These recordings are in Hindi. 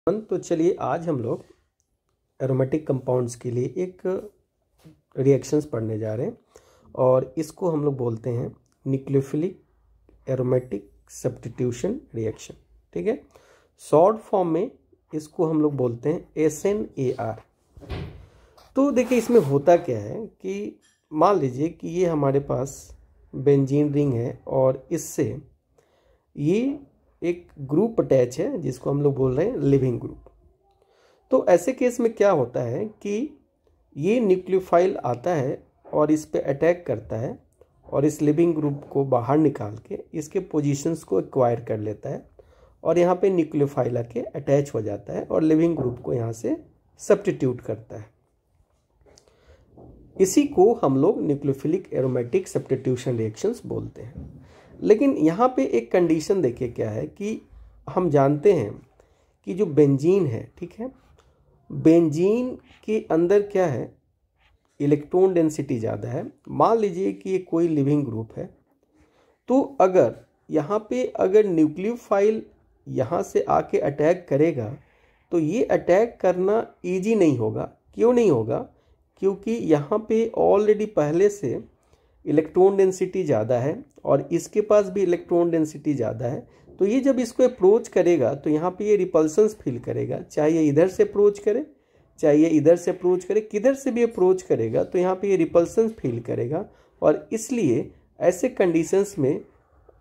तो चलिए आज हम लोग एरोमेटिक कंपाउंड्स के लिए एक रिएक्शंस पढ़ने जा रहे हैं और इसको हम लोग बोलते हैं न्यूक्लियोफिलिक एरोमेटिक सब्स्टिट्यूशन रिएक्शन। ठीक है, शॉर्ट फॉर्म में इसको हम लोग बोलते हैं SNAR। तो देखिए इसमें होता क्या है कि मान लीजिए कि ये हमारे पास बेंजीन रिंग है और इससे ये एक ग्रुप अटैच है जिसको हम लोग बोल रहे हैं लिविंग ग्रुप। तो ऐसे केस में क्या होता है कि ये न्यूक्लियोफाइल आता है और इस पे अटैक करता है और इस लिविंग ग्रुप को बाहर निकाल के इसके पोजीशंस को एक्वायर कर लेता है और यहाँ पे न्यूक्लियोफाइल आके अटैच हो जाता है और लिविंग ग्रुप को यहाँ से सब्स्टिट्यूट करता है। इसी को हम लोग न्यूक्लियोफिलिक एरोमेटिक सब्स्टिट्यूशन रिएक्शंस बोलते हैं। लेकिन यहाँ पे एक कंडीशन देखिए क्या है कि हम जानते हैं कि जो बेंजीन है, ठीक है, बेंजीन के अंदर क्या है, इलेक्ट्रॉन डेंसिटी ज़्यादा है। मान लीजिए कि ये कोई लिविंग ग्रुप है, तो अगर यहाँ पे अगर न्यूक्लियोफाइल यहाँ से आके अटैक करेगा तो ये अटैक करना इजी नहीं होगा। क्यों नहीं होगा? क्योंकि यहाँ पे ऑलरेडी पहले से इलेक्ट्रॉन डेंसिटी ज़्यादा है और इसके पास भी इलेक्ट्रॉन डेंसिटी ज़्यादा है। तो ये जब इसको अप्रोच करेगा तो यहाँ पे ये रिपल्सन्स फील करेगा, चाहे ये इधर से अप्रोच करे चाहे ये इधर से अप्रोच करे, किधर से भी अप्रोच करेगा तो यहाँ पे ये रिपल्सन्स फील करेगा। और इसलिए ऐसे कंडीशंस में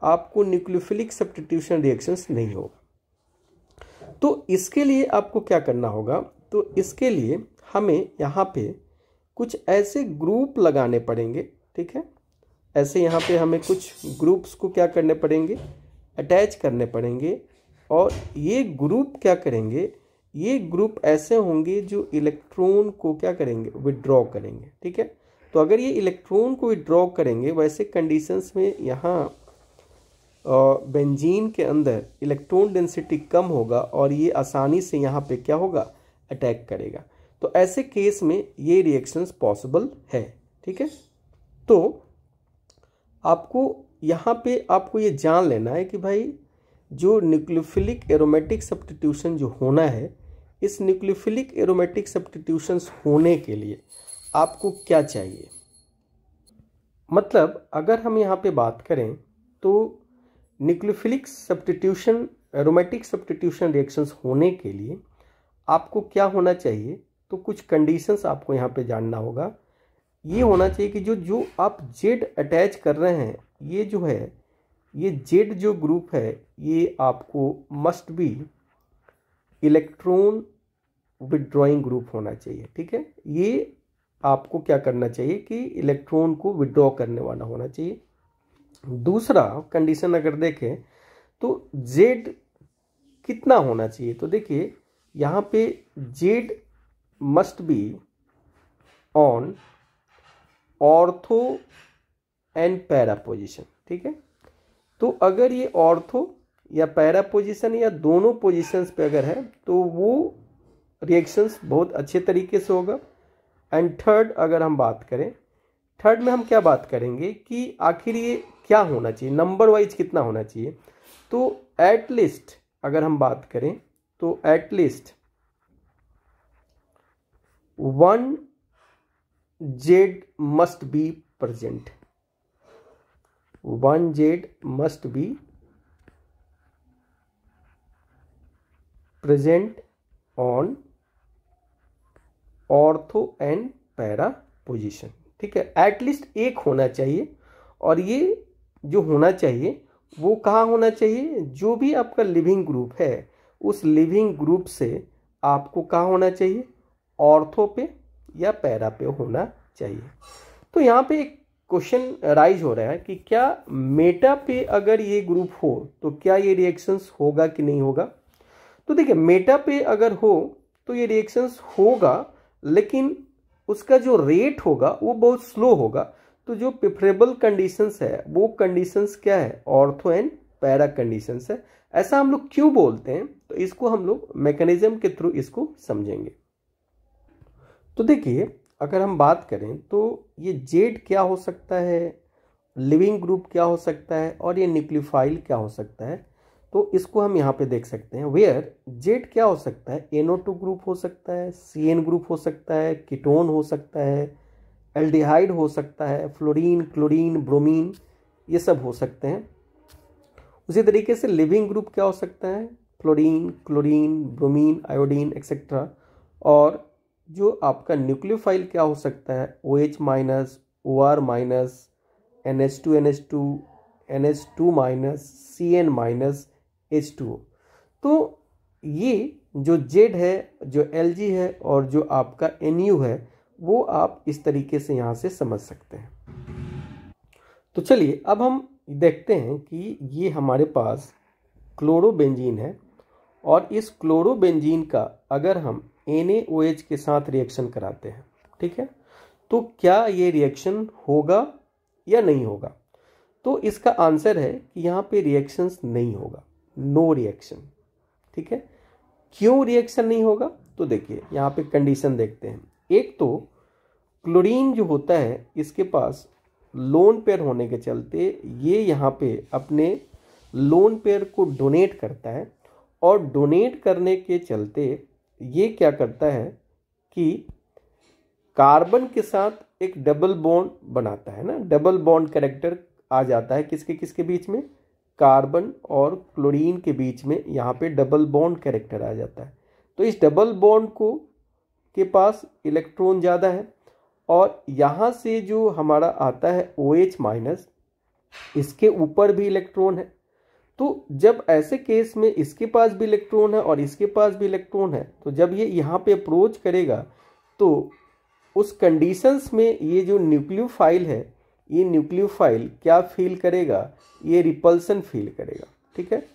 आपको न्यूक्लियोफिलिक सब्स्टिट्यूशन रिएक्शंस नहीं होगा। तो इसके लिए आपको क्या करना होगा? तो इसके लिए हमें यहाँ पे कुछ ऐसे ग्रुप लगाने पड़ेंगे। ठीक है, ऐसे यहाँ पे हमें कुछ ग्रुप्स को क्या करने पड़ेंगे, अटैच करने पड़ेंगे। और ये ग्रुप क्या करेंगे, ये ग्रुप ऐसे होंगे जो इलेक्ट्रॉन को क्या करेंगे, विड्रॉ करेंगे। ठीक है, तो अगर ये इलेक्ट्रॉन को विड्रॉ करेंगे वैसे कंडीशंस में यहाँ बेंजीन के अंदर इलेक्ट्रॉन डेंसिटी कम होगा और ये आसानी से यहाँ पे क्या होगा, अटैक करेगा। तो ऐसे केस में ये रिएक्शंस पॉसिबल है। ठीक है, तो आपको यहाँ पे आपको ये जान लेना है कि भाई जो न्यूक्लियोफिलिक एरोमेटिक सब्स्टिट्यूशन जो होना है, इस न्यूक्लियोफिलिक एरोमेटिक सब्स्टिट्यूशंस होने के लिए आपको क्या चाहिए। मतलब अगर हम यहाँ पे बात करें तो nucleophilic substitution aromatic substitution reactions होने के लिए आपको क्या होना चाहिए, तो कुछ कंडीशंस आपको यहाँ पे जानना होगा। ये होना चाहिए कि जो आप जेड अटैच कर रहे हैं, ये जो है, ये जेड जो ग्रुप है, ये आपको must be electron withdrawing group होना चाहिए। ठीक है, ये आपको क्या करना चाहिए कि इलेक्ट्रॉन को विड्रॉ करने वाला होना चाहिए। दूसरा कंडीशन अगर देखें तो जेड कितना होना चाहिए, तो देखिए यहाँ पे Z must be on ortho and para position. ठीक है, तो अगर ये ऑर्थो या पैरा पोजिशन या दोनों पोजिशंस पे अगर है तो वो रिएक्शंस बहुत अच्छे तरीके से होगा। एंड थर्ड अगर हम बात करें, थर्ड में हम क्या बात करेंगे कि आखिर ये क्या होना चाहिए, नंबर वाइज कितना होना चाहिए। तो एटलीस्ट अगर हम बात करें तो at least 1 Z must be present, 1 Z must be present on ortho and para position. ठीक है, एटलीस्ट एक होना चाहिए। और ये जो होना चाहिए वो कहाँ होना चाहिए, जो भी आपका लिविंग ग्रुप है उस लिविंग ग्रुप से आपको कहाँ होना चाहिए, ऑर्थो पे या पैरा पे होना चाहिए। तो यहाँ पे एक क्वेश्चन राइज हो रहा है कि क्या मेटा पे अगर ये ग्रुप हो तो क्या ये रिएक्शंस होगा कि नहीं होगा। तो देखिए मेटा पे अगर हो तो ये रिएक्शंस होगा, लेकिन उसका जो रेट होगा वो बहुत स्लो होगा। तो जो प्रेफरेबल कंडीशंस है वो कंडीशंस क्या है, ऑर्थो एंड पैरा कंडीशंस है। ऐसा हम लोग क्यों बोलते हैं, तो इसको हम लोग मैकेनिज्म के थ्रू इसको समझेंगे। तो देखिए अगर हम बात करें तो ये जेड क्या हो सकता है, लिविंग ग्रुप क्या हो सकता है और ये न्यूक्लियोफाइल क्या हो सकता है। तो इसको हम यहाँ पे देख सकते हैं, वेयर जेड क्या हो सकता है, NO2 ग्रुप हो सकता है, CN ग्रुप हो सकता है, कीटोन हो सकता है, एल्डिहाइड हो सकता है, फ्लोरीन, क्लोरीन, ब्रोमीन, ये सब हो सकते हैं। उसी तरीके से लिविंग ग्रुप क्या हो सकता है, fluorine, chlorine, bromine, iodine etcetera. और जो आपका न्यूक्लियोफाइल क्या हो सकता है, OH minus, OR minus, NH2 NH2, NH2 minus, CN minus, H2O। तो ये जो Z है, जो Lg है और जो आपका Nu है, वो आप इस तरीके से यहाँ से समझ सकते हैं। तो चलिए अब हम देखते हैं कि ये हमारे पास क्लोरोबेंजीन है और इस क्लोरोबेंजीन का अगर हम NaOH के साथ रिएक्शन कराते हैं, ठीक है, तो क्या ये रिएक्शन होगा या नहीं होगा। तो इसका आंसर है कि यहाँ पे रिएक्शंस नहीं होगा, नो रिएक्शन। ठीक है, क्यों रिएक्शन नहीं होगा, तो देखिए यहाँ पे कंडीशन देखते हैं। एक तो क्लोरीन जो होता है इसके पास लोन पेयर होने के चलते ये यहाँ पे अपने लोन पेयर को डोनेट करता है और डोनेट करने के चलते ये क्या करता है कि कार्बन के साथ एक डबल बॉन्ड बनाता है ना, डबल बॉन्ड कैरेक्टर आ जाता है किसके किसके बीच में, कार्बन और क्लोरीन के बीच में यहाँ पे डबल बॉन्ड कैरेक्टर आ जाता है। तो इस डबल बॉन्ड को के पास इलेक्ट्रॉन ज़्यादा है और यहाँ से जो हमारा आता है OH माइनस, इसके ऊपर भी इलेक्ट्रॉन है। तो जब ऐसे केस में इसके पास भी इलेक्ट्रॉन है और इसके पास भी इलेक्ट्रॉन है, तो जब ये यहाँ पे अप्रोच करेगा तो उस कंडीशंस में ये जो न्यूक्लियोफाइल है, ये न्यूक्लियोफाइल क्या फील करेगा, ये रिपल्सन फील करेगा। ठीक है,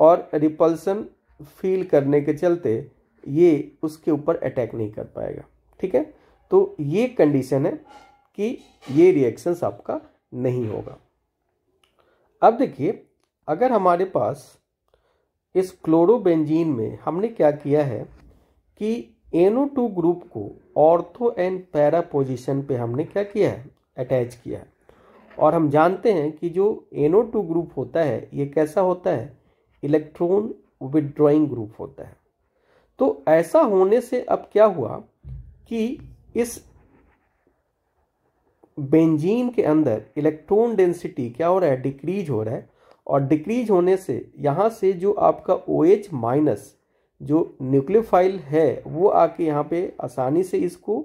और रिपल्सन फील करने के चलते ये उसके ऊपर अटैक नहीं कर पाएगा। ठीक है, तो ये कंडीशन है कि ये रिएक्शंस आपका नहीं होगा। अब देखिए, अगर हमारे पास इस क्लोरोबेंजीन में हमने क्या किया है कि NO2 ग्रुप को ऑर्थो एंड पैरा पोजीशन पे हमने क्या किया है, अटैच किया है। और हम जानते हैं कि जो NO2 ग्रुप होता है ये कैसा होता है, इलेक्ट्रॉन विथड्रॉइंग ग्रुप होता है। तो ऐसा होने से अब क्या हुआ कि इस बेंजीन के अंदर इलेक्ट्रॉन डेंसिटी क्या हो रहा है, डिक्रीज हो रहा है। और डिक्रीज होने से यहाँ से जो आपका OH माइनस जो न्यूक्लियोफाइल है वो आके यहाँ पे आसानी से इसको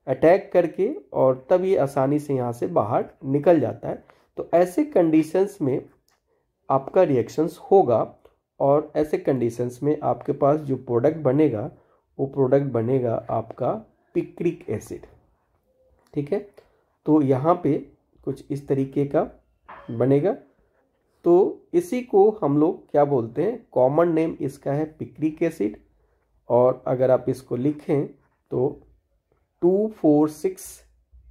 अटैक करके और तब ये आसानी से यहाँ से बाहर निकल जाता है। तो ऐसे कंडीशंस में आपका रिएक्शंस होगा और ऐसे कंडीशंस में आपके पास जो प्रोडक्ट बनेगा वो प्रोडक्ट बनेगा आपका पिक्रिक एसिड। ठीक है, तो यहाँ पे कुछ इस तरीके का बनेगा। तो इसी को हम लोग क्या बोलते हैं, कॉमन नेम इसका है पिक्रिक एसिड। और अगर आप इसको लिखें तो 2,4,6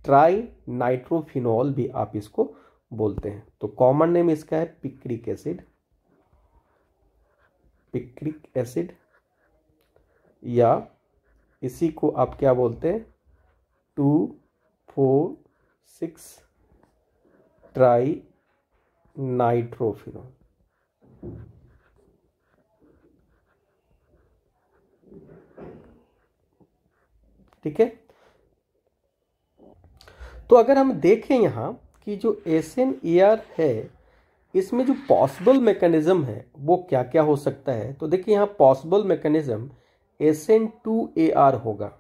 ट्राई नाइट्रोफिनॉल भी आप इसको बोलते हैं। तो कॉमन नेम इसका है पिक्रिक एसिड, पिक्रिक एसिड, या इसी को आप क्या बोलते हैं, 2,4,6 ट्राई नाइट्रोफिनॉल। ठीक है, तो अगर हम देखें यहाँ कि जो SNAR है इसमें जो पॉसिबल मैकेनिज्म है वो क्या क्या हो सकता है, तो देखिए यहाँ पॉसिबल मैकेनिज्म SN2AR होगा।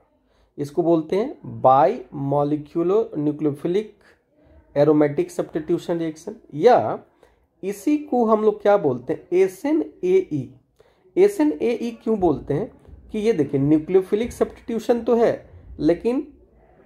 इसको बोलते हैं by molecular nucleophilic aromatic substitution reaction, या इसी को हम लोग क्या बोलते हैं, SNAE। SNAE क्यों बोलते हैं कि ये देखिए न्यूक्लियोफिलिक सब्स्टिट्यूशन तो है, लेकिन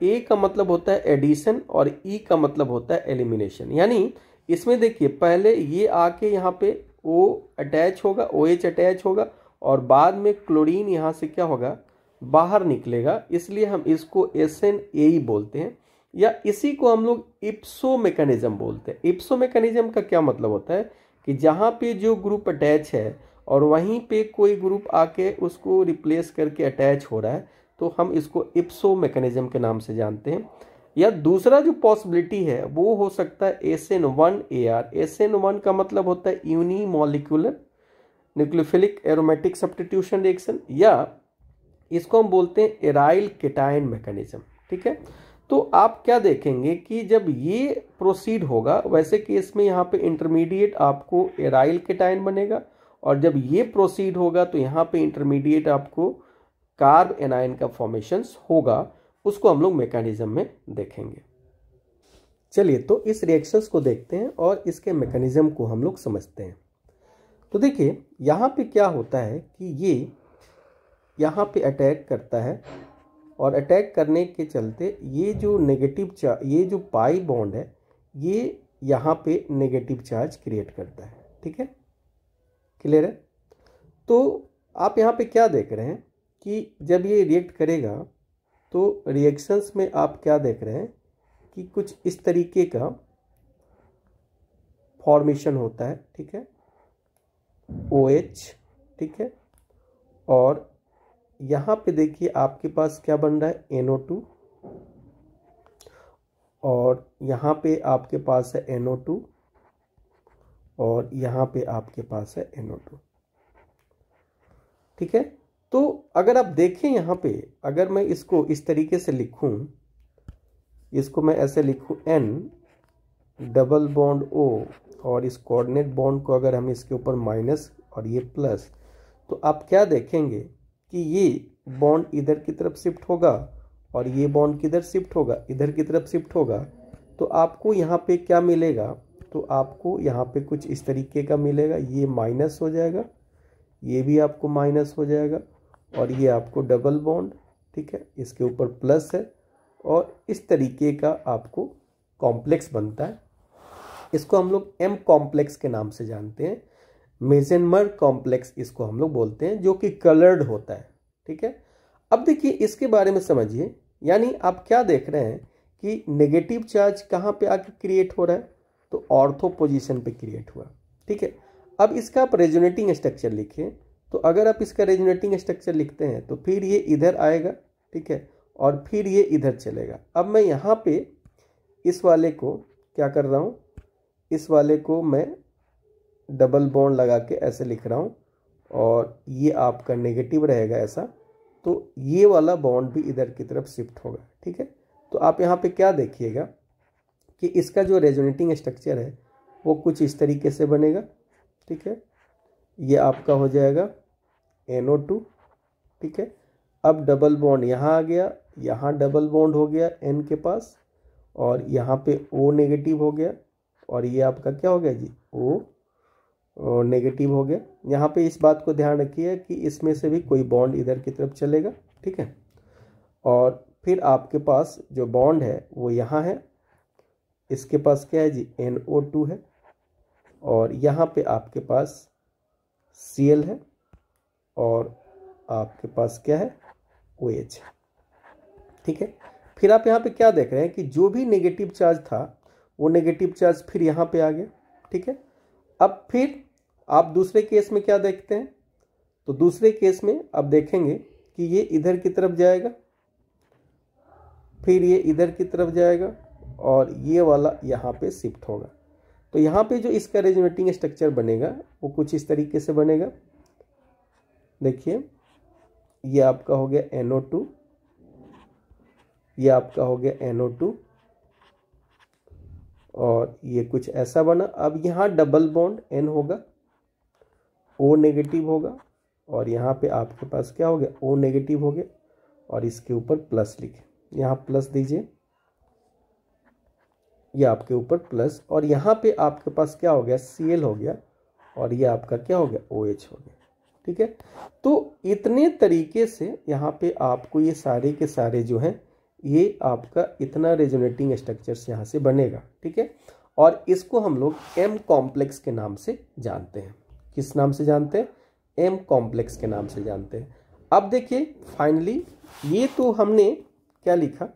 A का मतलब होता है एडिशन और E का मतलब होता है एलिमिनेशन। यानी इसमें देखिए पहले ये आके यहाँ पे O अटैच होगा, OH अटैच होगा और बाद में क्लोरीन यहाँ से क्या होगा, बाहर निकलेगा, इसलिए हम इसको SNAE बोलते हैं। या इसी को हम लोग इप्सो मैकेनिज्म बोलते हैं। इप्सो मैकेनिज्म का क्या मतलब होता है कि जहाँ पे जो ग्रुप अटैच है और वहीं पे कोई ग्रुप आके उसको रिप्लेस करके अटैच हो रहा है, तो हम इसको इप्सो मैकेनिज्म के नाम से जानते हैं। या दूसरा जो पॉसिबिलिटी है वो हो सकता है SN1AR। SN1 का मतलब होता है unimolecular nucleophilic aromatic substitution reaction, या इसको हम बोलते हैं एराइल केटायन मैकेनिज्म। ठीक है, तो आप क्या देखेंगे कि जब ये प्रोसीड होगा, वैसे केस में यहाँ पे इंटरमीडिएट आपको एराइल केटायन बनेगा, और जब ये प्रोसीड होगा तो यहाँ पे इंटरमीडिएट आपको कार्ब एनायन का फॉर्मेशंस होगा। उसको हम लोग मैकेनिज्म में देखेंगे। चलिए, तो इस रिएक्शंस को देखते हैं और इसके मैकेनिज्म को हम लोग समझते हैं। तो देखिए, यहाँ पे क्या होता है कि ये यहाँ पे अटैक करता है, और अटैक करने के चलते ये जो नेगेटिव चार्ज, ये जो पाई बॉन्ड है, ये यहाँ पे नेगेटिव चार्ज क्रिएट करता है। ठीक है, क्लियर है? तो आप यहाँ पे क्या देख रहे हैं कि जब ये रिएक्ट करेगा तो रिएक्शंस में आप क्या देख रहे हैं कि कुछ इस तरीके का फॉर्मेशन होता है। ठीक है, OH। ठीक है, और यहाँ पे देखिए आपके पास क्या बन रहा है, NO2, और यहाँ पे आपके पास है NO2, और यहाँ पे आपके पास है NO2। ठीक है, तो अगर आप देखें यहाँ पे, अगर मैं इसको इस तरीके से लिखूं, इसको मैं ऐसे लिखूं N डबल बॉन्ड O, और इस कोऑर्डिनेट बॉन्ड को अगर हम इसके ऊपर माइनस और ये प्लस, तो आप क्या देखेंगे कि ये बॉन्ड इधर की तरफ शिफ्ट होगा, और ये बॉन्ड किधर शिफ्ट होगा, इधर की तरफ शिफ्ट होगा। तो आपको यहाँ पे क्या मिलेगा, तो आपको यहाँ पे कुछ इस तरीके का मिलेगा, ये माइनस हो जाएगा, ये भी आपको माइनस हो जाएगा, और ये आपको डबल बॉन्ड, ठीक है, इसके ऊपर प्लस है, और इस तरीके का आपको कॉम्प्लेक्स बनता है। इसको हम लोग M कॉम्प्लेक्स के नाम से जानते हैं, मेजेनमर कॉम्प्लेक्स इसको हम लोग बोलते हैं, जो कि कलर्ड होता है। ठीक है, अब देखिए इसके बारे में समझिए, यानी आप क्या देख रहे हैं कि नेगेटिव चार्ज कहाँ पे आके क्रिएट हो रहा है, तो ऑर्थो पोजीशन पे क्रिएट हुआ। ठीक है, अब इसका आप रेजोनेटिंग स्ट्रक्चर लिखिए, तो अगर आप इसका रेजोनेटिंग स्ट्रक्चर लिखते हैं तो फिर ये इधर आएगा, ठीक है, और फिर ये इधर चलेगा। अब मैं यहाँ पे इस वाले को क्या कर रहा हूँ, इस वाले को मैं डबल बॉन्ड लगा के ऐसे लिख रहा हूँ, और ये आपका नेगेटिव रहेगा ऐसा, तो ये वाला बॉन्ड भी इधर की तरफ शिफ्ट होगा। ठीक है, तो आप यहाँ पे क्या देखिएगा कि इसका जो रेजोनेटिंग स्ट्रक्चर है वो कुछ इस तरीके से बनेगा। ठीक है, ये आपका हो जाएगा NO2। ठीक है, अब डबल बॉन्ड यहाँ आ गया, यहाँ डबल बॉन्ड हो गया N के पास, और यहाँ पे O नेगेटिव हो गया, और ये आपका क्या हो गया जी, O नेगेटिव हो गया। यहाँ पे इस बात को ध्यान रखिए कि इसमें से भी कोई बॉन्ड इधर की तरफ चलेगा। ठीक है, और फिर आपके पास जो बॉन्ड है वो यहाँ है, इसके पास क्या है जी, NO2 है, और यहाँ पे आपके पास Cl है, और आपके पास क्या है, OH। ठीक है, फिर आप यहाँ पे क्या देख रहे हैं कि जो भी नेगेटिव चार्ज था वो नेगेटिव चार्ज फिर यहाँ पे आ गया। ठीक है, अब फिर आप दूसरे केस में क्या देखते हैं, तो दूसरे केस में आप देखेंगे कि ये इधर की तरफ जाएगा, फिर ये इधर की तरफ जाएगा, और ये वाला यहाँ पे शिफ्ट होगा। तो यहाँ पे जो इसका रेजोनेटिंग स्ट्रक्चर बनेगा वो कुछ इस तरीके से बनेगा। देखिए, ये आपका हो गया NO2, ये आपका हो गया NO2, और ये कुछ ऐसा बना। अब यहाँ डबल बॉन्ड N होगा, O नेगेटिव होगा, और यहाँ पे आपके पास क्या हो गया, O नेगेटिव हो गया, और इसके ऊपर प्लस लिखे, यहाँ प्लस दीजिए, ये आपके ऊपर प्लस, और यहाँ पे आपके पास क्या हो गया, Cl हो गया, और ये आपका क्या हो गया, OH हो गया। ठीक है, तो इतने तरीके से यहाँ पे आपको ये सारे के सारे जो हैं, ये आपका इतना रेजोनेटिंग स्ट्रक्चर्स यहाँ से बनेगा। ठीक है, और इसको हम लोग M कॉम्प्लेक्स के नाम से जानते हैं। किस नाम से जानते हैं, M कॉम्प्लेक्स के नाम से जानते हैं। अब देखिए फाइनली ये तो हमने क्या लिखा,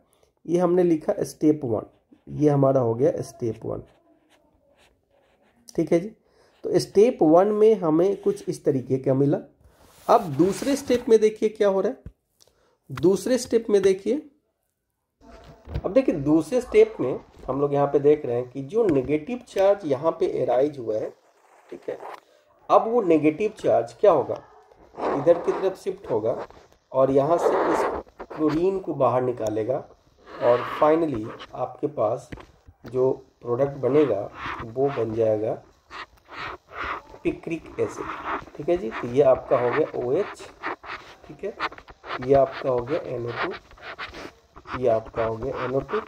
ये हमने लिखा स्टेप 1, ये हमारा हो गया स्टेप 1। ठीक है जी, तो स्टेप 1 में हमें कुछ इस तरीके का मिला। अब दूसरे स्टेप में देखिए क्या हो रहा है, दूसरे स्टेप में देखिए, अब देखिए दूसरे स्टेप में हम लोग यहाँ पे देख रहे हैं कि जो नेगेटिव चार्ज यहाँ पे एराइज हुआ है, ठीक है, अब वो नेगेटिव चार्ज क्या होगा, इधर की तरफ शिफ्ट होगा और यहाँ से इस क्लोरीन को बाहर निकालेगा और फाइनली आपके पास जो प्रोडक्ट बनेगा वो बन जाएगा पिक्रिक एसिड। ठीक है जी, तो ये आपका हो गया OH। ठीक है, ये आपका हो गया NO2, ये आपका हो गया NO2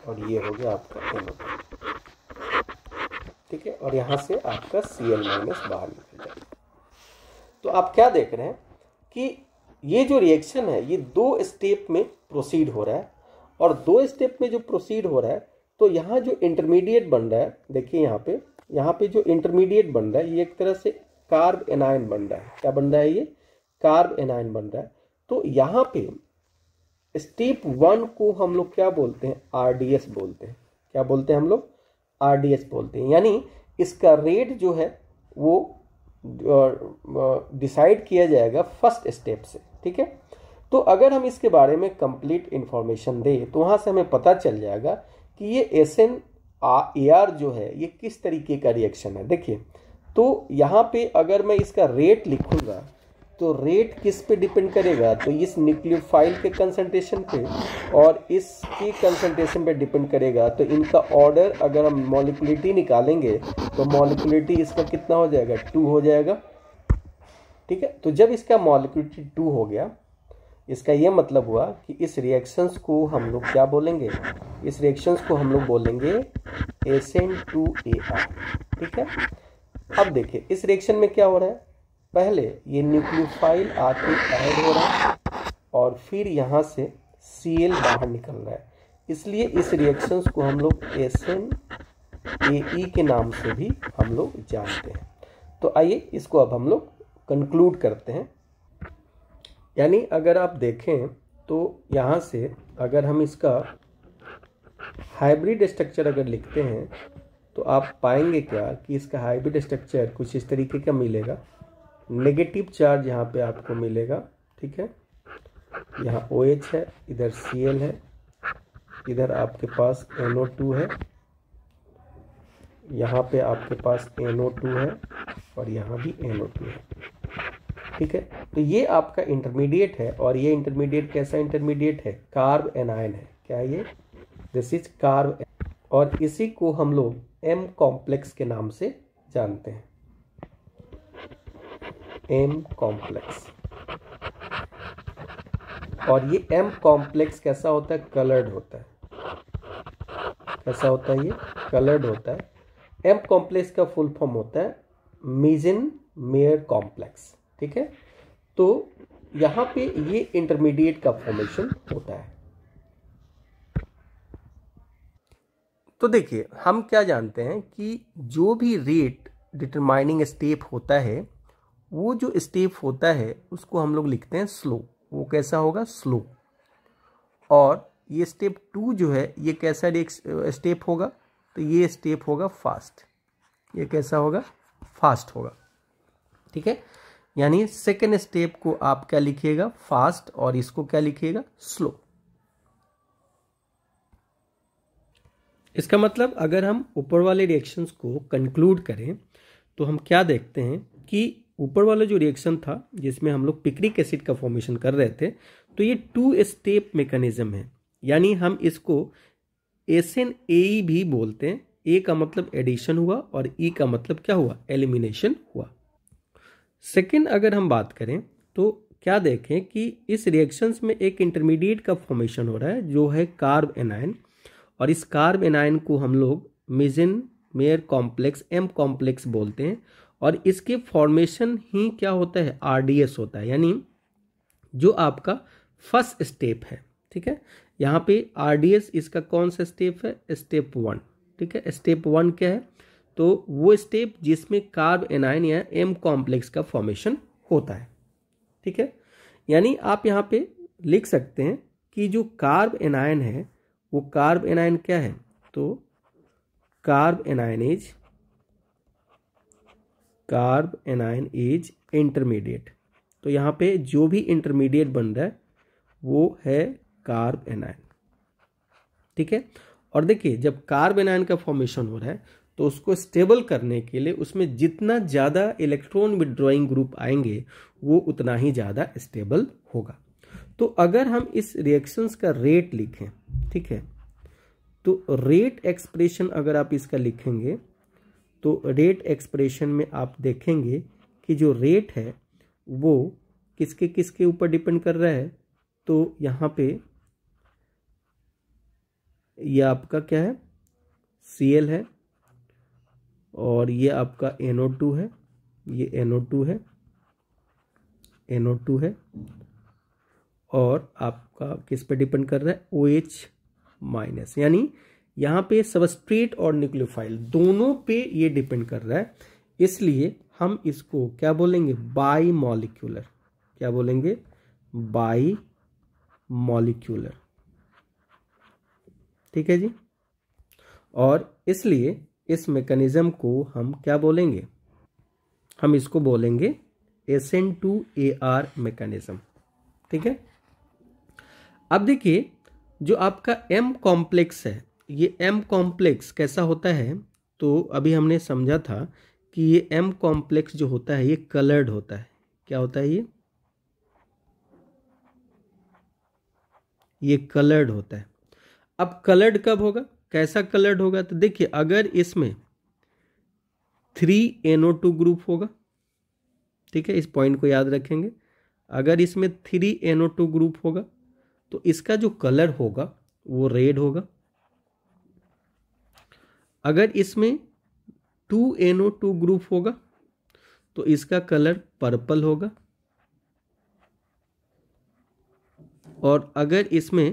और ये हो गया आपका NO2। ठीक है, और यहाँ से आपका Cl- बाहर निकल जाएगा। तो आप क्या देख रहे हैं कि ये जो रिएक्शन है ये 2 स्टेप में प्रोसीड हो रहा है, और 2 स्टेप में जो प्रोसीड हो रहा है तो यहाँ जो इंटरमीडिएट बन रहा है, देखिए यहाँ पे जो इंटरमीडिएट बन रहा है ये एक तरह से कार्ब एनायन बन रहा है। क्या बन रहा है, ये कार्ब एनायन बन रहा है। तो यहाँ पे स्टेप 1 को हम लोग क्या बोलते हैं, RDS बोलते हैं। क्या बोलते हैं हम लोग, RDS बोलते हैं। यानी इसका रेट जो है वो डिसाइड किया जाएगा फर्स्ट स्टेप से। ठीक है, तो अगर हम इसके बारे में कंप्लीट इंफॉर्मेशन दें तो वहाँ से हमें पता चल जाएगा कि ये SNAR जो है ये किस तरीके का रिएक्शन है। देखिए, तो यहाँ पे अगर मैं इसका रेट लिखूँगा तो रेट किस पे डिपेंड करेगा, तो इस न्यूक्लियोफाइल के कंसंट्रेशन पे और इसकी कंसंट्रेशन पे डिपेंड करेगा। तो इनका ऑर्डर अगर हम मॉलिक्युलरिटी निकालेंगे तो मॉलिक्युलरिटी इसका कितना हो जाएगा, 2 हो जाएगा। ठीक है, तो जब इसका मॉलिक्युलरिटी 2 हो गया, इसका ये मतलब हुआ कि इस रिएक्शंस को हम लोग क्या बोलेंगे, इस रिएक्शंस को हम लोग बोलेंगे SN2AR। ठीक है, अब देखिए इस रिएक्शन में क्या हो रहा है, पहले ये न्यूक्लियोफाइल आके ऐड हो रहा है और फिर यहाँ से Cl बाहर निकल रहा है, इसलिए इस रिएक्शंस को हम लोग SNAE के नाम से भी हम लोग जानते हैं। तो आइए इसको अब हम लोग कंक्लूड करते हैं। यानी अगर आप देखें तो यहाँ से अगर हम इसका हाइब्रिड स्ट्रक्चर अगर लिखते हैं तो आप पाएंगे क्या कि इसका हाइब्रिड स्ट्रक्चर कुछ इस तरीके का मिलेगा। नेगेटिव चार्ज यहाँ पे आपको मिलेगा। ठीक है, यहाँ OH है, इधर Cl है, इधर आपके पास NO2 है, यहाँ पे आपके पास NO2 है और यहाँ भी NO2 है। ठीक है, तो ये आपका इंटरमीडिएट है और ये इंटरमीडिएट कैसा इंटरमीडिएट है, कार्ब एनायन है। क्या है ये, दिस इज कार्ब, और इसी को हम लोग M कॉम्प्लेक्स के नाम से जानते हैं, M कॉम्प्लेक्स। और ये M कॉम्प्लेक्स कैसा होता है, कलर्ड होता है। कैसा होता है, ये कलर्ड होता है। M कॉम्प्लेक्स का फुल फॉर्म होता है मेसन-मेयर कॉम्प्लेक्स। ठीक है, तो यहाँ पे ये इंटरमीडिएट का फॉर्मेशन होता है। तो देखिए हम क्या जानते हैं कि जो भी रेट डिटरमाइनिंग स्टेप होता है, वो जो स्टेप होता है उसको हम लोग लिखते हैं स्लो। वो कैसा होगा, स्लो। और ये स्टेप 2 जो है ये कैसा स्टेप होगा, तो ये स्टेप होगा फास्ट। ये कैसा होगा, फास्ट होगा। ठीक है, यानी सेकेंड स्टेप को आप क्या लिखिएगा, फास्ट, और इसको क्या लिखिएगा, स्लो। इसका मतलब अगर हम ऊपर वाले रिएक्शंस को कंक्लूड करें तो हम क्या देखते हैं कि ऊपर वाला जो रिएक्शन था जिसमें हम लोग पिक्रिक एसिड का फॉर्मेशन कर रहे थे, तो ये 2 स्टेप मैकेनिज्म है। यानी हम इसको SNAE भी बोलते हैं। A का मतलब एडिशन हुआ और E का मतलब क्या हुआ, एलिमिनेशन हुआ। सेकेंड अगर हम बात करें तो क्या देखें कि इस रिएक्शंस में एक इंटरमीडिएट का फॉर्मेशन हो रहा है जो है कार्ब एनायन, और इस कार्ब एनायन को हम लोग मेसन-मेयर कॉम्प्लेक्स M कॉम्प्लेक्स बोलते हैं, और इसके फॉर्मेशन ही क्या होता है, RDS होता है, यानी जो आपका फर्स्ट स्टेप है। ठीक है, यहाँ पे RDS इसका कौन सा स्टेप है, स्टेप 1। ठीक है, स्टेप 1 क्या है, तो वो स्टेप जिसमें कार्ब एनायन या M कॉम्प्लेक्स का फॉर्मेशन होता है। ठीक है, यानी आप यहाँ पे लिख सकते हैं कि जो कार्ब एनायन है वो कार्ब एनायन क्या है, तो कार्ब एनायन इज इंटरमीडिएट। तो यहाँ पे जो भी इंटरमीडिएट बन रहा है वो है कार्ब एनायन। ठीक है, और देखिए जब कार्ब एनायन का फॉर्मेशन हो रहा है तो उसको स्टेबल करने के लिए उसमें जितना ज़्यादा इलेक्ट्रॉन विड्रॉइंग ग्रुप आएंगे वो उतना ही ज़्यादा स्टेबल होगा। तो अगर हम इस रिएक्शंस का रेट लिखें, ठीक है, तो रेट एक्सप्रेशन अगर आप इसका लिखेंगे तो रेट एक्सप्रेशन में आप देखेंगे कि जो रेट है वो किसके किसके ऊपर डिपेंड कर रहा है। तो यहाँ पे ये आपका क्या है, Cl है, और ये आपका NO2 है, ये NO2 है, NO2 है, और आपका किस पे डिपेंड कर रहा है, OH माइनस, यानी यहाँ पे सबस्ट्रेट और न्यूक्लियोफाइल दोनों पे ये डिपेंड कर रहा है। इसलिए हम इसको क्या बोलेंगे, बाई मॉलिक्यूलर। क्या बोलेंगे, बाई मॉलिक्यूलर, ठीक है जी। और इसलिए इस मैकेनिज्म को हम क्या बोलेंगे, हम इसको बोलेंगे SN2AR मैकेनिज्म, ठीक है। अब देखिए जो आपका M कॉम्प्लेक्स है, ये M कॉम्प्लेक्स कैसा होता है, तो अभी हमने समझा था कि ये M कॉम्प्लेक्स जो होता है ये कलर्ड होता है। क्या होता है ये कलर्ड होता है। अब कलर्ड कब होगा, कैसा कलर्ड होगा, तो देखिए अगर इसमें 3NO2 ग्रुप होगा, ठीक है, इस पॉइंट को याद रखेंगे, अगर इसमें 3NO2 ग्रुप होगा तो इसका जो कलर होगा वो रेड होगा। अगर इसमें 2NO2 ग्रुप होगा तो इसका कलर पर्पल होगा, और अगर इसमें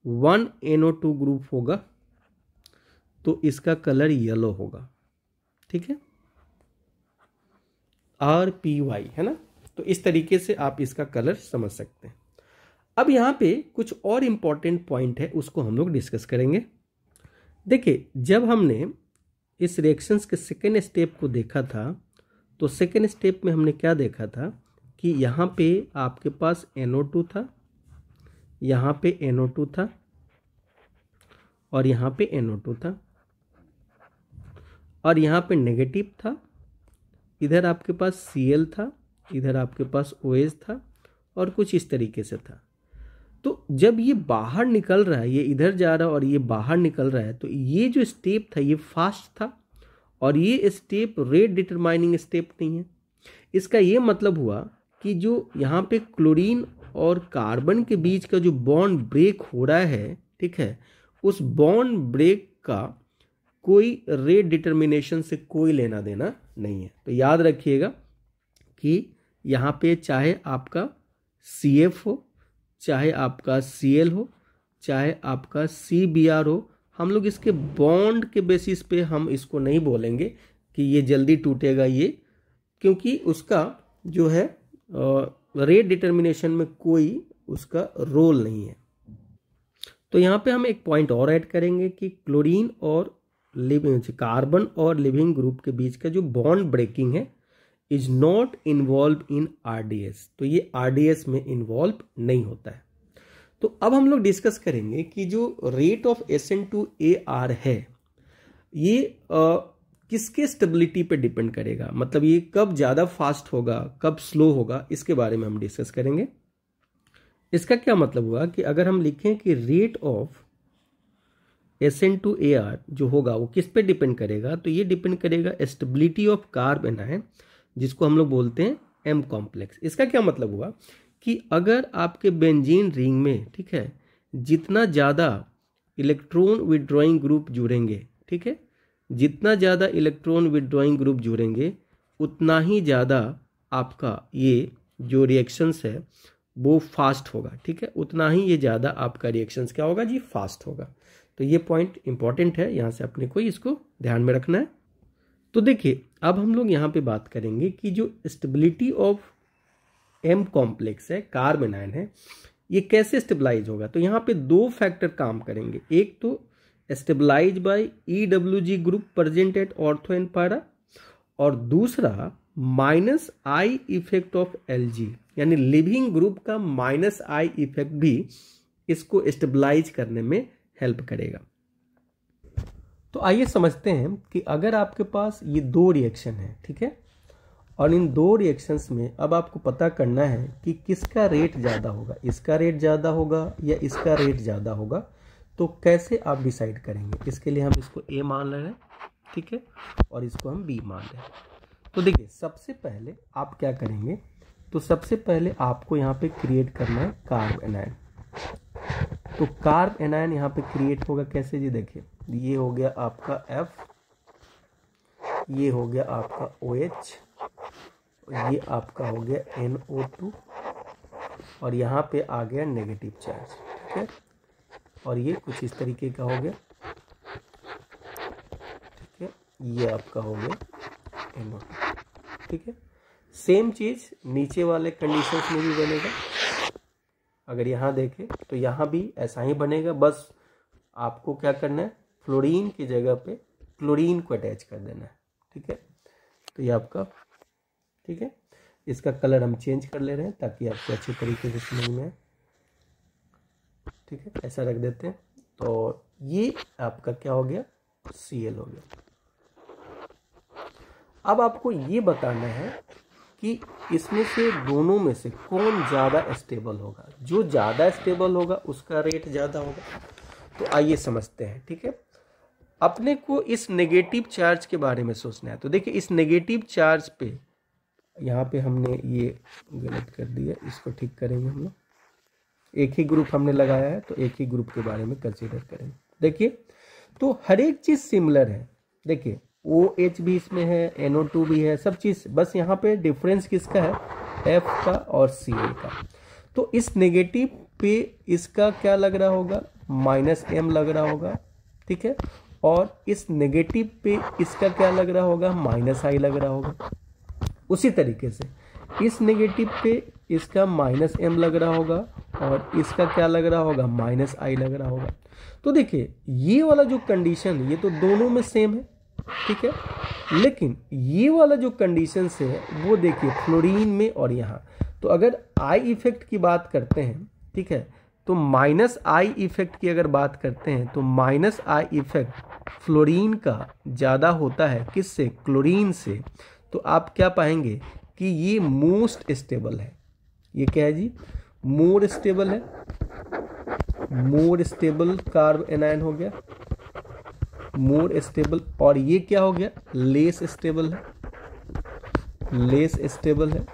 1NO2 ग्रुप होगा तो इसका कलर येलो होगा, ठीक है, RPY है ना। तो इस तरीके से आप इसका कलर समझ सकते हैं। अब यहाँ पे कुछ और इम्पॉर्टेंट पॉइंट है, उसको हम लोग डिस्कस करेंगे। देखिए जब हमने इस रिएक्शंस के सेकेंड स्टेप को देखा था तो सेकेंड स्टेप में हमने क्या देखा था कि यहाँ पे आपके पास NO2 था, यहाँ पे NO2 था, और यहाँ पे NO2 था, और यहाँ पे नेगेटिव था, इधर आपके पास Cl था, इधर आपके पास OH था, और कुछ इस तरीके से था। तो जब ये बाहर निकल रहा है, ये इधर जा रहा है और ये बाहर निकल रहा है, तो ये जो स्टेप था ये फास्ट था, और ये स्टेप रेट डिटरमाइनिंग स्टेप नहीं है। इसका ये मतलब हुआ कि जो यहाँ पे क्लोरीन और कार्बन के बीच का जो बॉन्ड ब्रेक हो रहा है, ठीक है, उस बॉन्ड ब्रेक का कोई रेट डिटर्मिनेशन से कोई लेना देना नहीं है। तो याद रखिएगा कि यहाँ पे चाहे आपका CF हो, चाहे आपका Cl हो, चाहे आपका CBr हो, हम लोग इसके बॉन्ड के बेसिस पे हम इसको नहीं बोलेंगे कि ये जल्दी टूटेगा ये, क्योंकि उसका जो है रेट डिटर्मिनेशन में कोई उसका रोल नहीं है। तो यहाँ पे हम एक पॉइंट और ऐड करेंगे कि क्लोरीन और कार्बन और लिविंग ग्रुप के बीच का जो बॉन्ड ब्रेकिंग है is not involve in RDS। तो ये RDS में इन्वॉल्व नहीं होता है। तो अब हम लोग डिस्कस करेंगे कि जो रेट ऑफ SN2AR है ये किसके स्टेबिलिटी पे डिपेंड करेगा, मतलब ये कब ज़्यादा फास्ट होगा, कब स्लो होगा, इसके बारे में हम डिस्कस करेंगे। इसका क्या मतलब हुआ कि अगर हम लिखें कि रेट ऑफ SN2AR जो होगा वो किस पे डिपेंड करेगा, तो ये डिपेंड करेगा स्टेबिलिटी ऑफ कार्बन है, जिसको हम लोग बोलते हैं M कॉम्प्लेक्स। इसका क्या मतलब हुआ कि अगर आपके बेंजीन रिंग में, ठीक है, जितना ज़्यादा इलेक्ट्रॉन विड्रॉइंग ग्रुप जुड़ेंगे, ठीक है, जितना ज़्यादा इलेक्ट्रॉन विड्रॉइंग ग्रुप जुड़ेंगे उतना ही ज़्यादा आपका ये जो रिएक्शंस है वो फास्ट होगा, ठीक है, उतना ही ये ज़्यादा आपका रिएक्शंस क्या होगा जी, फास्ट होगा। तो ये पॉइंट इंपॉर्टेंट है, यहाँ से अपने को इसको ध्यान में रखना है। तो देखिए अब हम लोग यहाँ पे बात करेंगे कि जो स्टेबिलिटी ऑफ M कॉम्प्लेक्स है, कार्बन आयन है, ये कैसे स्टेबलाइज होगा। तो यहाँ पे दो फैक्टर काम करेंगे, एक तो stabilize by EWG group present at ortho and para, और दूसरा -I इफेक्ट ऑफ LG, यानी लिविंग ग्रुप का -I इफेक्ट भी इसको स्टेबलाइज करने में हेल्प करेगा। तो आइए समझते हैं कि अगर आपके पास ये दो रिएक्शन है, ठीक है, और इन दो रिएक्शंस में अब आपको पता करना है कि किसका रेट ज़्यादा होगा, इसका रेट ज़्यादा होगा या इसका रेट ज़्यादा होगा, तो कैसे आप डिसाइड करेंगे। इसके लिए हम इसको ए मान रहे हैं, ठीक है, और इसको हम बी मान रहे हैं। तो देखिए सबसे पहले आप क्या करेंगे, तो सबसे पहले आपको यहाँ पे क्रिएट करना है कार्ब एनायन। तो कार्ब एनायन यहाँ पे क्रिएट होगा कैसे जी, देखिए ये हो गया आपका F, ये हो गया आपका OH, ये आपका हो गया NO2, और यहाँ पे आ गया नेगेटिव चार्ज, ठीक है, और ये कुछ इस तरीके का हो गया, ठीक है, ये आपका हो गया NO2, ठीक है। सेम चीज नीचे वाले कंडीशंस में भी बनेगा। अगर यहाँ देखें तो यहाँ भी ऐसा ही बनेगा, बस आपको क्या करना है, फ्लोरीन की जगह पे क्लोरीन को अटैच कर देना है, ठीक है। तो ये आपका, ठीक है, इसका कलर हम चेंज कर ले रहे हैं ताकि आपको अच्छे तरीके से समझ में आए, ठीक है, ऐसा रख देते हैं। तो ये आपका क्या हो गया, Cl हो गया। अब आपको ये बताना है कि इसमें से दोनों में से कौन ज़्यादा स्टेबल होगा। जो ज़्यादा स्टेबल होगा उसका रेट ज़्यादा होगा। तो आइए समझते हैं, ठीक है। अपने को इस नेगेटिव चार्ज के बारे में सोचना है। तो देखिए इस नेगेटिव चार्ज पे, यहाँ पे हमने ये गलत कर दिया, इसको ठीक करेंगे हम लोग। एक ही ग्रुप हमने लगाया है तो एक ही ग्रुप के बारे में कंसीडर करेंगे। देखिए तो हर एक चीज़ सिमिलर है। देखिए OH भी इसमें है, NO2 भी है, सब चीज़, बस यहाँ पे डिफरेंस किसका है, F का और Cl का। तो इस नेगेटिव पे इसका क्या लग रहा होगा, -M लग रहा होगा, ठीक है, और इस नेगेटिव पे इसका क्या लग रहा होगा, -I लग रहा होगा। उसी तरीके से इस नेगेटिव पे इसका -M लग रहा होगा और इसका क्या लग रहा होगा, -I लग रहा होगा। तो देखिए ये वाला जो कंडीशन, ये तो दोनों में सेम है, ठीक है, लेकिन ये वाला जो कंडीशन है वो देखिए फ्लोरीन में और यहाँ। तो अगर आई इफेक्ट की बात करते हैं, ठीक है, तो -I इफेक्ट की अगर बात करते हैं तो -I इफेक्ट फ्लोरीन का ज़्यादा होता है, किससे, क्लोरीन से। तो आप क्या पाएंगे कि ये मोस्ट स्टेबल है। ये क्या है जी, मोर स्टेबल है, मोर स्टेबल कार्ब एनायन हो गया, मोर स्टेबल। और ये क्या हो गया, लेस स्टेबल है, लेस स्टेबल है।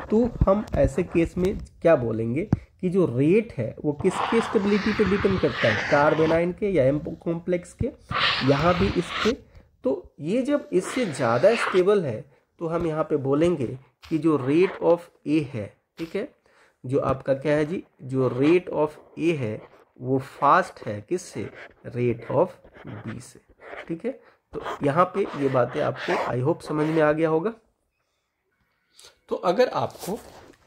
तो हम ऐसे केस में क्या बोलेंगे कि जो रेट है वो किसके स्टेबिलिटी पे डिपेंड करता है, कार्ब एनायन के या M कॉम्प्लेक्स के, यहाँ भी इसके। तो ये जब इससे ज़्यादा स्टेबल है तो हम यहाँ पे बोलेंगे कि जो रेट ऑफ A है, ठीक है, जो आपका क्या है जी, जो रेट ऑफ A है वो फास्ट है किससे, रेट ऑफ B से, ठीक है। तो यहाँ पे ये बातें आपको आई होप समझ में आ गया होगा। तो अगर आपको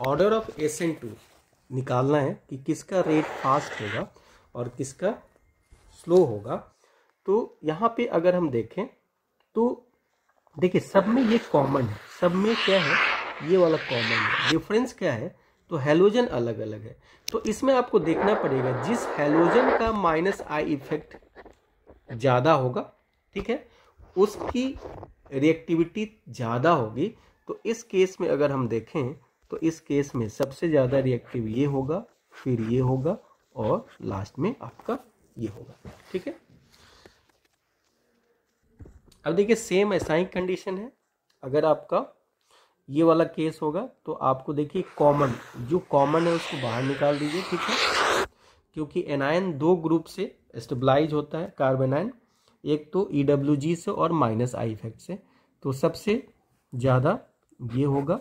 ऑर्डर ऑफ SN2 निकालना है कि किसका रेट फास्ट होगा और किसका स्लो होगा, तो यहाँ पे अगर हम देखें तो देखिए सब में ये कॉमन है, सब में क्या है, ये वाला कॉमन है। डिफरेंस क्या है, तो हैलोजन अलग अलग है। तो इसमें आपको देखना पड़ेगा जिस हैलोजन का -I इफेक्ट ज़्यादा होगा, ठीक है, उसकी रिएक्टिविटी ज़्यादा होगी। तो इस केस में अगर हम देखें तो इस केस में सबसे ज़्यादा रिएक्टिव ये होगा, फिर ये होगा और लास्ट में आपका ये होगा, ठीक है। अब देखिए सेम ऐसा ही कंडीशन है। अगर आपका ये वाला केस होगा तो आपको देखिए कॉमन, जो कॉमन है उसको बाहर निकाल दीजिए, ठीक है, क्योंकि एनायन दो ग्रुप से स्टेबलाइज होता है कार्ब एनायन, एक तो EWG से और -I इफेक्ट से। तो सबसे ज़्यादा ये होगा,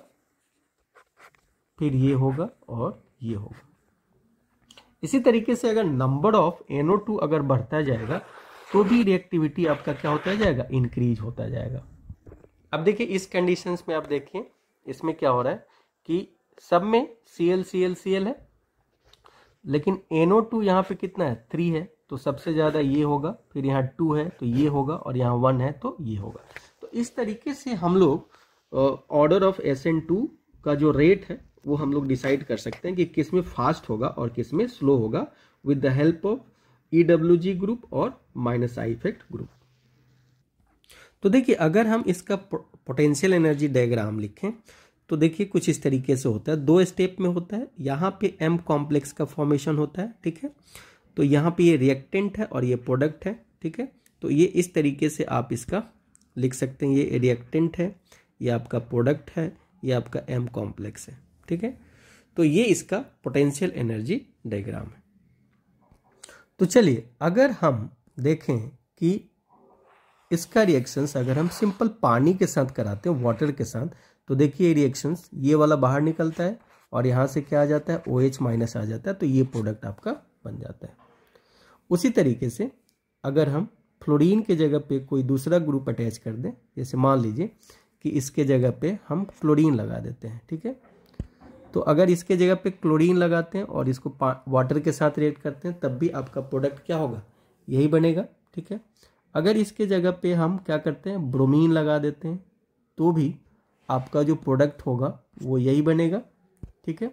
फिर ये होगा और ये होगा। इसी तरीके से अगर नंबर ऑफ NO2 अगर बढ़ता जाएगा तो भी रिएक्टिविटी आपका क्या होता जाएगा, इंक्रीज होता जाएगा। अब देखिए इस कंडीशंस में आप देखिए इसमें क्या हो रहा है कि सब में Cl है, लेकिन NO2 यहाँ पे कितना है, 3 है, तो सबसे ज़्यादा ये होगा, फिर यहाँ 2 है तो ये होगा और यहाँ 1 है तो ये होगा। तो इस तरीके से हम लोग ऑर्डर ऑफ SN2 का जो रेट है वो हम लोग डिसाइड कर सकते हैं कि किस में फास्ट होगा और किस में स्लो होगा, with the help of EWG group और -I इफेक्ट ग्रुप। तो देखिए अगर हम इसका पोटेंशियल एनर्जी डायग्राम लिखें तो देखिए कुछ इस तरीके से होता है, 2 स्टेप में होता है। यहाँ पे M कॉम्प्लेक्स का फॉर्मेशन होता है, ठीक है। तो यहाँ पे ये रिएक्टेंट है और ये प्रोडक्ट है, ठीक है। तो ये इस तरीके से आप इसका लिख सकते हैं, ये रिएक्टेंट है, ये आपका प्रोडक्ट है, ये आपका M कॉम्प्लेक्स है, ठीक है। तो ये इसका पोटेंशियल एनर्जी डायग्राम है। तो चलिए अगर हम देखें कि इसका रिएक्शंस अगर हम सिंपल पानी के साथ कराते हैं, वाटर के साथ, तो देखिए रिएक्शंस ये वाला बाहर निकलता है और यहाँ से क्या आ जाता है, OH माइनस आ जाता है, तो ये प्रोडक्ट आपका बन जाता है। उसी तरीके से अगर हम फ्लोरीन के जगह पे कोई दूसरा ग्रुप अटैच कर दें, जैसे मान लीजिए कि इसके जगह पे हम क्लोरीन लगा देते हैं, ठीक है। तो अगर इसके जगह पे क्लोरीन लगाते हैं और इसको वाटर के साथ रिएक्ट करते हैं, तब भी आपका प्रोडक्ट क्या होगा, यही बनेगा, ठीक है। अगर इसके जगह पे हम क्या करते हैं, ब्रोमीन लगा देते हैं, तो भी आपका जो प्रोडक्ट होगा वो यही बनेगा, ठीक है।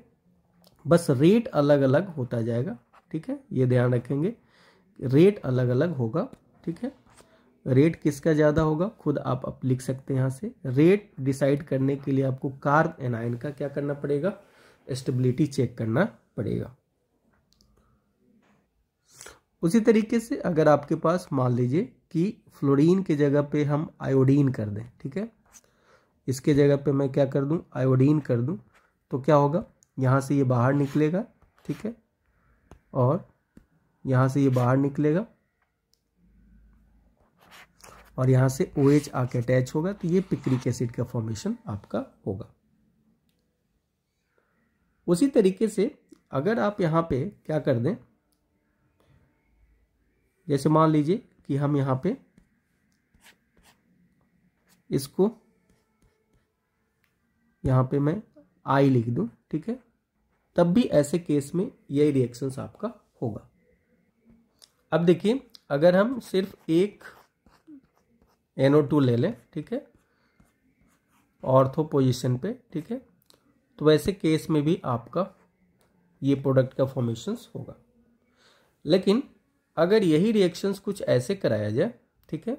बस रेट अलग अलग होता जाएगा, ठीक है, ये ध्यान रखेंगे, रेट अलग अलग होगा, ठीक है। रेट किसका ज़्यादा होगा खुद आप लिख सकते हैं यहाँ से। रेट डिसाइड करने के लिए आपको कार्ब एनायन का क्या करना पड़ेगा, स्टेबिलिटी चेक करना पड़ेगा। उसी तरीके से अगर आपके पास मान लीजिए कि फ्लोरीन की जगह पे हम आयोडीन कर दें, ठीक है, इसके जगह पे मैं क्या कर दूं, आयोडीन कर दूं, तो क्या होगा, यहाँ से ये बाहर निकलेगा, ठीक है, और यहाँ से ये बाहर निकलेगा और यहाँ से OH आके अटैच होगा, तो ये पिक्रिक एसिड का फॉर्मेशन आपका होगा। उसी तरीके से अगर आप यहाँ पे क्या कर दें, जैसे मान लीजिए कि हम यहाँ पे इसको यहाँ पे मैं I लिख दूं, ठीक है, तब भी ऐसे केस में यही रिएक्शंस आपका होगा। अब देखिए अगर हम सिर्फ एक NO2 ले लें, ठीक है, ऑर्थो पोजीशन पे, ठीक है, तो वैसे केस में भी आपका ये प्रोडक्ट का फॉर्मेशंस होगा। लेकिन अगर यही रिएक्शंस कुछ ऐसे कराया जाए, ठीक है,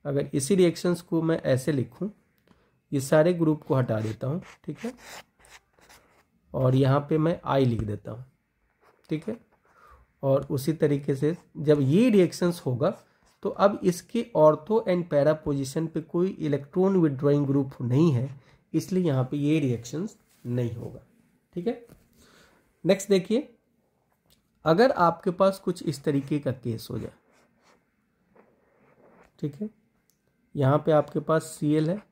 अगर इसी रिएक्शंस को मैं ऐसे लिखूं, ये सारे ग्रुप को हटा देता हूं, ठीक है, और यहाँ पे मैं I लिख देता हूं, ठीक है, और उसी तरीके से जब ये रिएक्शंस होगा तो अब इसके ऑर्थो एंड पैरा पोजीशन पे कोई इलेक्ट्रॉन विड्रॉइंग ग्रुप नहीं है, इसलिए यहाँ पे ये रिएक्शंस नहीं होगा, ठीक है। नेक्स्ट देखिए, अगर आपके पास कुछ इस तरीके का केस हो जाए, ठीक है, यहाँ पे आपके पास Cl है,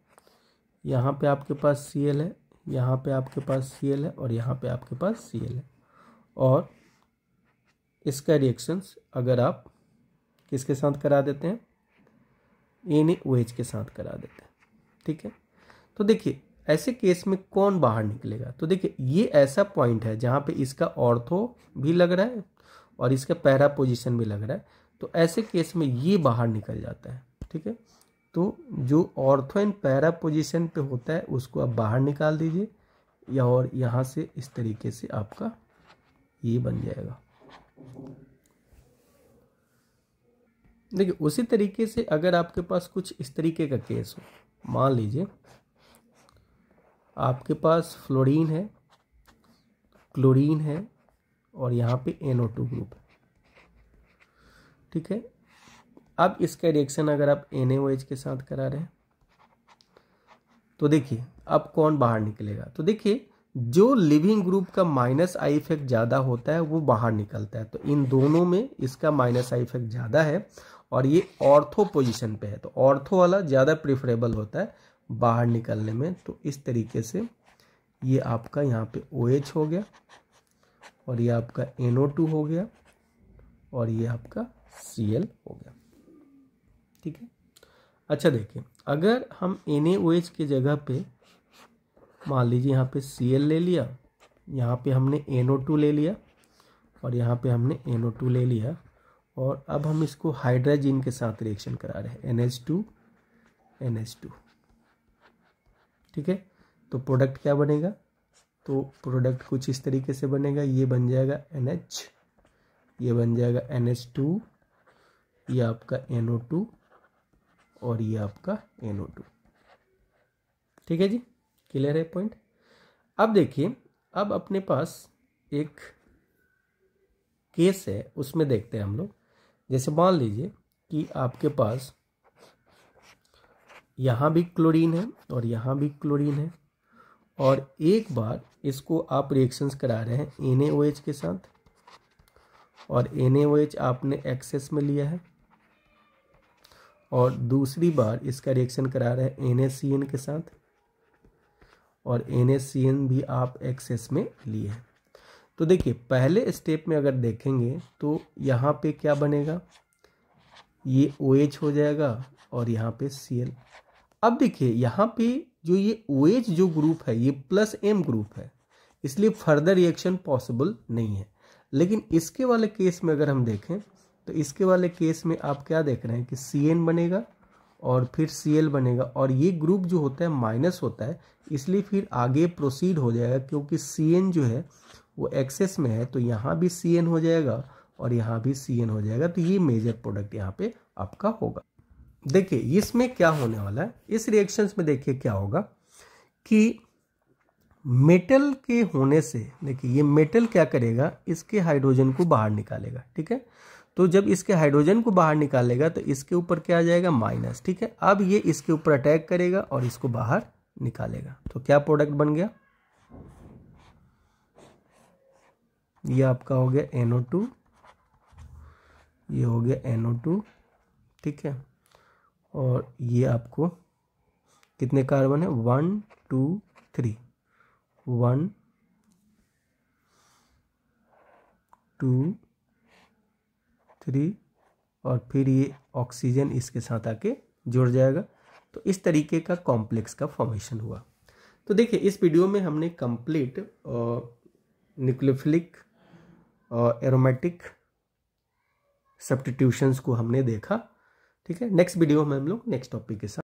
यहाँ पे आपके पास Cl है, यहाँ पे आपके पास Cl है और यहाँ पे आपके पास Cl है, और इसका रिएक्शंस अगर आप किसके साथ करा देते हैं, NaOH के साथ करा देते हैं, ठीक है। तो देखिए ऐसे केस में कौन बाहर निकलेगा, तो देखिए ये ऐसा पॉइंट है जहाँ पे इसका ऑर्थो भी लग रहा है और इसका पैरा पोजीशन भी लग रहा है, तो ऐसे केस में ये बाहर निकल जाता है, ठीक है। तो जो ऑर्थो एंड पैरा पोजीशन पे होता है उसको आप बाहर निकाल दीजिए, या और यहाँ से इस तरीके से आपका ये बन जाएगा। देखिए उसी तरीके से अगर आपके पास कुछ इस तरीके का केस हो, मान लीजिए आपके पास फ्लोरीन है, क्लोरीन है और यहाँ पे NO2 ग्रुप है, ठीक है। अब इसका रिएक्शन अगर आप NaOH के साथ करा रहे हैं तो देखिए अब कौन बाहर निकलेगा, तो देखिए जो लिविंग ग्रुप का -I इफेक्ट ज़्यादा होता है वो बाहर निकलता है, तो इन दोनों में इसका -I इफेक्ट ज़्यादा है और ये ऑर्थो पोजीशन पे है, तो ऑर्थो वाला ज़्यादा प्रिफरेबल होता है बाहर निकलने में। तो इस तरीके से ये आपका यहाँ पे OH हो गया और ये आपका NO2 हो गया और ये आपका Cl हो गया, ठीक है। अच्छा देखिए अगर हम NaOH की जगह पे मान लीजिए यहाँ पे Cl ले लिया, यहाँ पे हमने NO2 ले लिया और यहाँ पे हमने NO2 ले लिया, और अब हम इसको हाइड्रोजन के साथ रिएक्शन करा रहे हैं, NH2 NH2, ठीक है। तो प्रोडक्ट क्या बनेगा, तो प्रोडक्ट कुछ इस तरीके से बनेगा, ये बन जाएगा NH, ये बन जाएगा NH2, ये आपका NO2 और ये आपका NO2। ठीक है जी, क्लियर है पॉइंट। अब देखिए, अब अपने पास एक केस है, उसमें देखते हैं हम लोग। जैसे मान लीजिए कि आपके पास यहाँ भी क्लोरीन है और यहाँ भी क्लोरीन है, और एक बार इसको आप रिएक्शंस करा रहे हैं NaOH के साथ, और NaOH आपने एक्सेस में लिया है, और दूसरी बार इसका रिएक्शन करा रहे हैं NaCN के साथ, और NaCN भी आप एक्सेस में लिए हैं। तो देखिए, पहले स्टेप में अगर देखेंगे तो यहाँ पे क्या बनेगा, ये OH हो जाएगा और यहाँ पे Cl। अब देखिए, यहाँ पे जो ये OH जो ग्रुप है ये +M ग्रुप है, इसलिए फर्दर रिएक्शन पॉसिबल नहीं है। लेकिन इसके वाले केस में अगर हम देखें तो इसके वाले केस में आप क्या देख रहे हैं कि CN बनेगा और फिर Cl बनेगा, और ये ग्रुप जो होता है माइनस होता है, इसलिए फिर आगे प्रोसीड हो जाएगा, क्योंकि CN जो है वो एक्सेस में है, तो यहाँ भी CN हो जाएगा और यहाँ भी CN हो जाएगा। तो ये मेजर प्रोडक्ट यहाँ पे आपका होगा। देखिए इसमें क्या होने वाला है, इस रिएक्शंस में देखिए क्या होगा कि मेटल के होने से, देखिए ये मेटल क्या करेगा, इसके हाइड्रोजन को बाहर निकालेगा। ठीक है, तो जब इसके हाइड्रोजन को बाहर निकालेगा तो इसके ऊपर क्या आ जाएगा, माइनस। ठीक है, अब ये इसके ऊपर अटैक करेगा और इसको बाहर निकालेगा, तो क्या प्रोडक्ट बन गया, ये आपका हो गया NO2, ये हो गया NO2। ठीक है, और ये आपको कितने कार्बन है, 1 2 3, 1 2 3, और फिर ये ऑक्सीजन इसके साथ आके जुड़ जाएगा। तो इस तरीके का कॉम्प्लेक्स का फॉर्मेशन हुआ। तो देखिए, इस वीडियो में हमने कंप्लीट न्यूक्लियोफिलिक और एरोमेटिक सब्स्टिट्यूशंस को हमने देखा। ठीक है, नेक्स्ट वीडियो में हम लोग नेक्स्ट टॉपिक के साथ